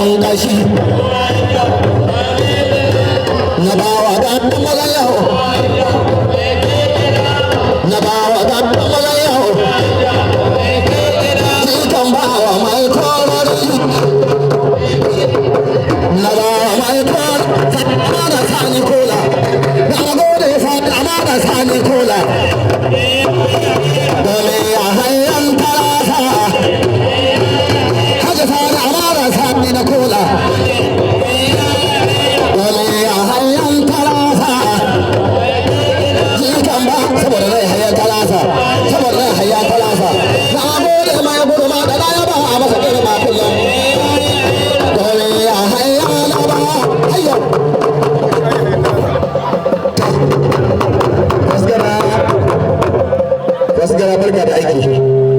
yawan kashi na bawa da maza yau na bawa da maza yau jikan bawa mai korori na bawa mai korori fata da sani kola na gode fata da sani kola dole ya hayan tarasa haka sani amara sani na kola dole ya hayan tarasa jikan ba saboda zai hayan tarasa saboda zai hayan tarasa na gode mai gurma da daya ba a masa girma kullum dole ya hayan na ba hayan wasu gara barka da aiki